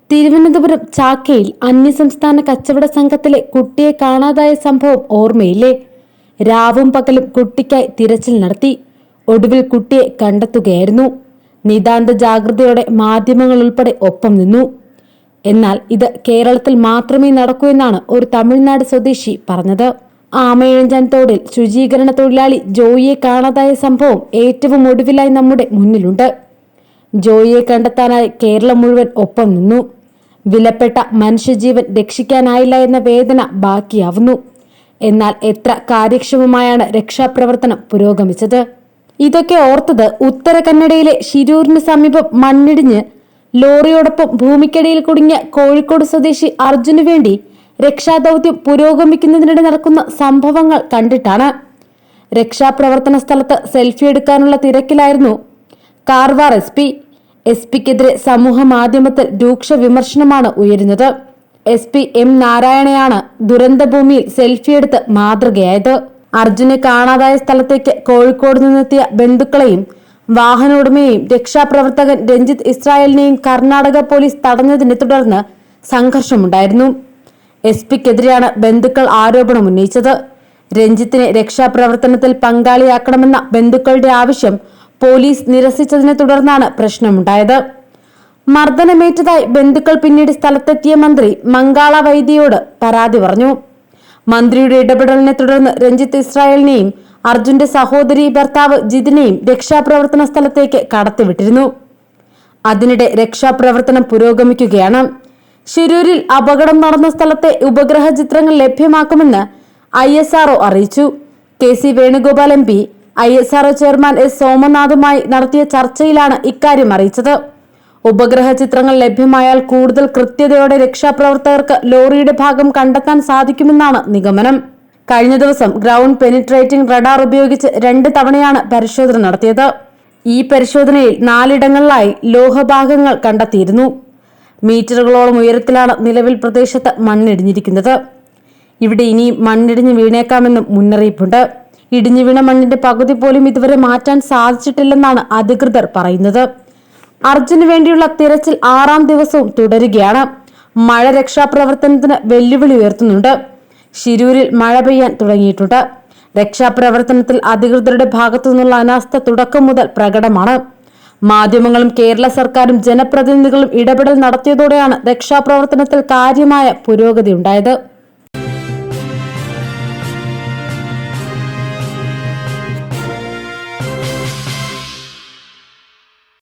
തിരുവനന്തപുരം ചാക്കയിൽ അന്യസംസ്ഥാന കച്ചവട സംഘത്തിലെ കുട്ടിയെ കാണാതായ സംഭവം ഓർമ്മയില്ലേ? രാവും പകലും കുട്ടിക്കായി തിരച്ചിൽ നടത്തി. ഒടുവിൽ കുട്ടിയെ കണ്ടെത്തുകയായിരുന്നു. നിതാന്ത ജാഗ്രതയോടെ മാധ്യമങ്ങൾ ഉൾപ്പെടെ ഒപ്പം നിന്നു. എന്നാൽ ഇത് കേരളത്തിൽ മാത്രമേ നടക്കൂ എന്നാണ് ഒരു തമിഴ്നാട് സ്വദേശി പറഞ്ഞത്. ആമയിഴഞ്ചാൻ തോടിൽ ശുചീകരണ തൊഴിലാളി ജോയിയെ കാണാതായ സംഭവം ഏറ്റവും ഒടുവിലായി നമ്മുടെ മുന്നിലുണ്ട്. ജോയിയെ കണ്ടെത്താനായി കേരളം മുഴുവൻ ഒപ്പം നിന്നു. വിലപ്പെട്ട മനുഷ്യജീവൻ രക്ഷിക്കാനായില്ല എന്ന വേദന ബാക്കിയാവുന്നു. എന്നാൽ എത്ര കാര്യക്ഷമമായാണ് രക്ഷാപ്രവർത്തനം പുരോഗമിച്ചത്. ഇതൊക്കെ ഓർത്തത് ഉത്തര കന്നഡയിലെ ഷിരൂരിന് സമീപം മണ്ണിടിഞ്ഞ് ലോറിയോടൊപ്പം ഭൂമിക്കടിയിൽ കുടുങ്ങിയ കോഴിക്കോട് സ്വദേശി അർജുന് വേണ്ടി രക്ഷാദൌത്യം പുരോഗമിക്കുന്നതിനിടെ നടക്കുന്ന സംഭവങ്ങൾ കണ്ടിട്ടാണ്. രക്ഷാപ്രവർത്തന സ്ഥലത്ത് സെൽഫി എടുക്കാനുള്ള തിരക്കിലായിരുന്നു കാർവാർ എസ് പിക്കെതിരെ സമൂഹ മാധ്യമത്തിൽ രൂക്ഷ വിമർശനമാണ് ഉയരുന്നത്. SP M നാരായണയാണ് ദുരന്തഭൂമിയിൽ സെൽഫിയെടുത്ത് മാതൃകയായത്. അർജുനെ കാണാതായ സ്ഥലത്തേക്ക് കോഴിക്കോട് നിന്നെത്തിയ ബന്ധുക്കളെയും വാഹന ഉടമയെയും രക്ഷാപ്രവർത്തകൻ രഞ്ജിത്ത് ഇസ്രായേലിനെയും കർണാടക പോലീസ് തടഞ്ഞതിനെ തുടർന്ന് സംഘർഷമുണ്ടായിരുന്നു. SPക്കെതിരെയാണ് ബന്ധുക്കൾ ആരോപണം ഉന്നയിച്ചത്. രഞ്ജിത്തിനെ രക്ഷാപ്രവർത്തനത്തിൽ പങ്കാളിയാക്കണമെന്ന ബന്ധുക്കളുടെ ആവശ്യം പോലീസ് നിരസിച്ചതിനെ തുടർന്നാണ് പ്രശ്നമുണ്ടായത്. മർദ്ദനമേറ്റതായി ബന്ധുക്കൾ പിന്നീട് സ്ഥലത്തെത്തിയ മന്ത്രി മംഗാള വൈദ്യയോട് പരാതി പറഞ്ഞു. മന്ത്രിയുടെ ഇടപെടലിനെ തുടർന്ന് രഞ്ജിത്ത് ഇസ്രായേലിനെയും അർജുന്റെ സഹോദരി ഭർത്താവ് ജിതിനെയും രക്ഷാപ്രവർത്തന സ്ഥലത്തേക്ക് കടത്തിവിട്ടിരുന്നു. അതിനിടെ രക്ഷാപ്രവർത്തനം പുരോഗമിക്കുകയാണ്. ഷിരൂരിൽ അപകടം നടന്ന സ്ഥലത്തെ ഉപഗ്രഹ ചിത്രങ്ങൾ ലഭ്യമാക്കുമെന്ന് ISRO അറിയിച്ചു. KC Venugopal MP ISRO chairman S സോമനാഥുമായി നടത്തിയ ചർച്ചയിലാണ് ഇക്കാര്യം അറിയിച്ചത്. ഉപഗ്രഹ ചിത്രങ്ങൾ ലഭ്യമായാൽ കൂടുതൽ കൃത്യതയോടെ രക്ഷാപ്രവർത്തകർക്ക് ലോറിയുടെ ഭാഗം കണ്ടെത്താൻ സാധിക്കുമെന്നാണ് നിഗമനം. കഴിഞ്ഞ ദിവസം ഗ്രൗണ്ട് പെനിട്രേറ്റിംഗ് റഡാർ ഉപയോഗിച്ച് 2 തവണയാണ് പരിശോധന നടത്തിയത്. ഈ പരിശോധനയിൽ 4 ഇടങ്ങളിലായി ലോഹഭാഗങ്ങൾ കണ്ടെത്തിയിരുന്നു. മീറ്ററുകളോളം ഉയരത്തിലാണ് നിലവിൽ പ്രദേശത്ത് മണ്ണിടിഞ്ഞിരിക്കുന്നത്. ഇവിടെ ഇനിയും മണ്ണിടിഞ്ഞ് വീണേക്കാമെന്നും മുന്നറിയിപ്പുണ്ട്. ഇടിഞ്ഞു വീണ മണ്ണിന്റെ പകുതി പോലും ഇതുവരെ മാറ്റാൻ സാധിച്ചിട്ടില്ലെന്നാണ് അധികൃതർ പറയുന്നത്. അർജുന് വേണ്ടിയുള്ള തിരച്ചിൽ 6ാം ദിവസവും തുടരുകയാണ്. മഴ രക്ഷാപ്രവർത്തനത്തിന് വെല്ലുവിളി ഉയർത്തുന്നുണ്ട്. ഷിരൂരിൽ മഴ പെയ്യാൻ തുടങ്ങിയിട്ടുണ്ട്. രക്ഷാപ്രവർത്തനത്തിൽ അധികൃതരുടെ ഭാഗത്തു നിന്നുള്ള അനാസ്ഥ തുടക്കം മുതൽ പ്രകടമാണ്. മാധ്യമങ്ങളും കേരള സർക്കാരും ജനപ്രതിനിധികളും ഇടപെടൽ നടത്തിയതോടെയാണ് രക്ഷാപ്രവർത്തനത്തിൽ കാര്യമായ പുരോഗതി ഉണ്ടായത്.